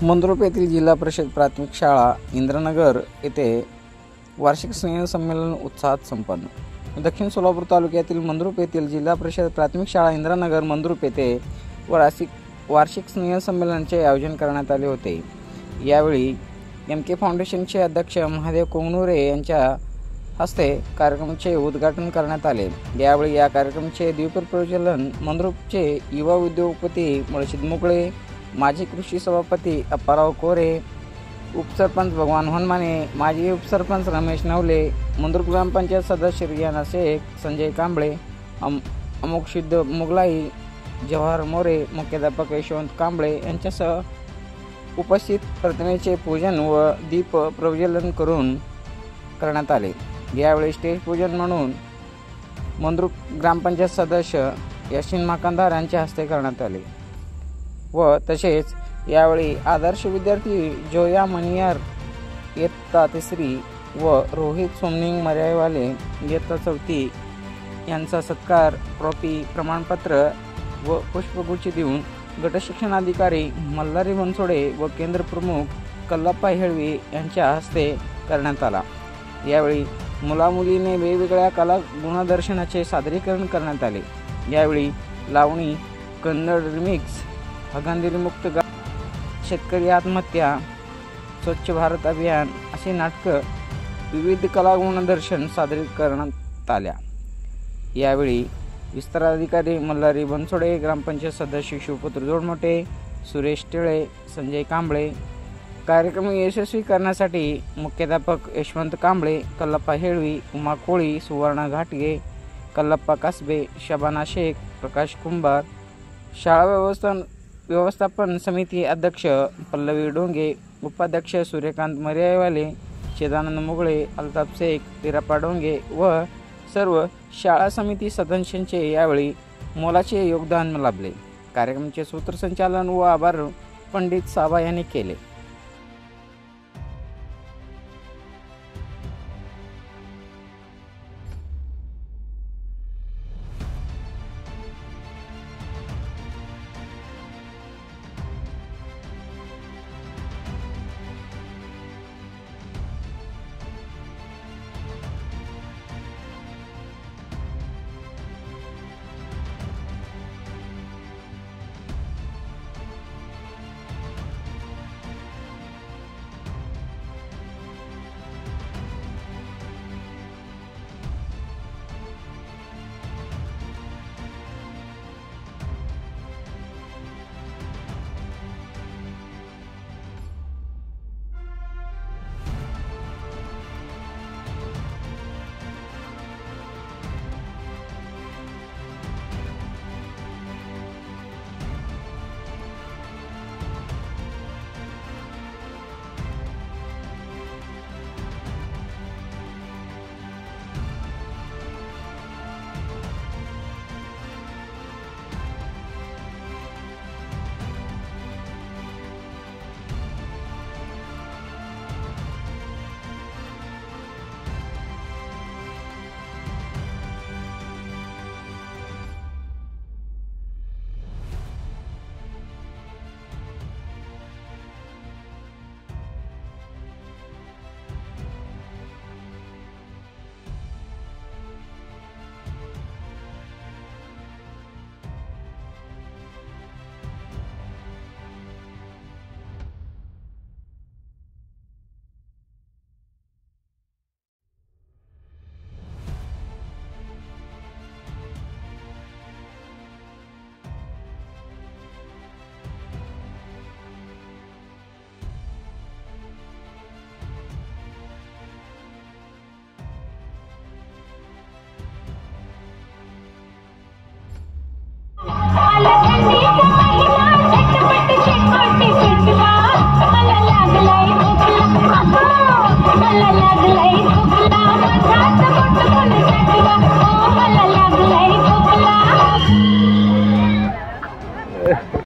मंद्रुप येथील जिल्हा परिषद प्राथमिक शाळा इंद्रनगर येथे वार्षिक स्नेहसंमेलन उत्साहात संपन्न। दक्षिण सोलापूर तालुक्यातील मंद्रुप येथील जिल्हा परिषद प्राथमिक शाळा इंद्रनगर मंद्रुप येथे वार्षिक स्नेहसंमेलनाचे आयोजन करण्यात आले होते। यावेळी MK फाउंडेशनचे अध्यक्ष महादेव कोंगनुरे यांच्या हस्ते कार्यक्रमाचे उद्घाटन करण्यात आले। यावेळी या कार्यक्रमाचे द्वीपप्रज्वलन मंद्रुपचे युवा उद्योगपती मुळशीद मुगळे, माजी कृषी सभापती अप्पाराव कोरे, उपसरपंच भगवान हनुमाने, माजी उपसरपंच रमेश नवले, मंद्रुप ग्रामपंचायत सदस्य रियाना शेख, संजय कांबळे, अमोक्षिद मुगलाई, जवाहर मोरे, मुख्याध्यापक यशवंत कांबळे यांच्यासह उपस्थित प्रतिमेचे पूजन व दीप प्रज्वलन करण्यात आले। यावेळी स्टेज पूजन म्हणून मंद्रुप ग्रामपंचायत सदस्य याशीन माकंदार यांच्या हस्ते करण्यात आले व तसेच यावेळी आदर्श विद्यार्थी जोया मनियार इयत्ता 3री व रोहित सोमनिंग मर्यावाले इयत्ता 4थी यांचा सत्कार, ट्रॉफी, प्रमाणपत्र व पुष्पगुच्छ देऊन गट शिक्षणाधिकारी मल्हारी बनसोडे व केंद्र प्रमुख कल्लप्पा हेळवी यांच्या हस्ते करण्यात आला। यावेळी मुलामुलीने वेगवेगळ्या कला गुणदर्शनाचे सादरीकरण करण्यात आले। यावेळी लावणी, कन्नड रिमिक्स, हगंदरीमुक्त शेतकरी आत्महत्या, स्वच्छ भारत अभियान असे नाटकं, विविध कला गुणदर्शन सादर करण्यात आल्या। यावेळी विस्ताराधिकारी मल्हारी बनसोडे, ग्रामपंचायत सदस्य शिवपुत्र जोडमोटे, सुरेश टिळे, संजय कांबळे, कार्यक्रम यशस्वी करण्यासाठी मुख्याध्यापक यशवंत कांबळे, कल्लप्पा हेळवी, उमा कोळी, सुवर्णा घाटगे, कल्लप्पा कासबे, शबाना शेख, प्रकाश कुंभार, शाळा व्यवस्थापन समिती अध्यक्ष पल्लवी डोंगे, उपाध्यक्ष सूर्यकांत मर्यावाले, चिदानंद मुगळे, अल्ताफ शेख, तिरापा डोंगे व सर्व शाळा समिती सदस्यांचे यावेळी मोलाचे योगदान लाभले। कार्यक्रमाचे सूत्रसंचालन व आभार पंडित साबा यांनी केले।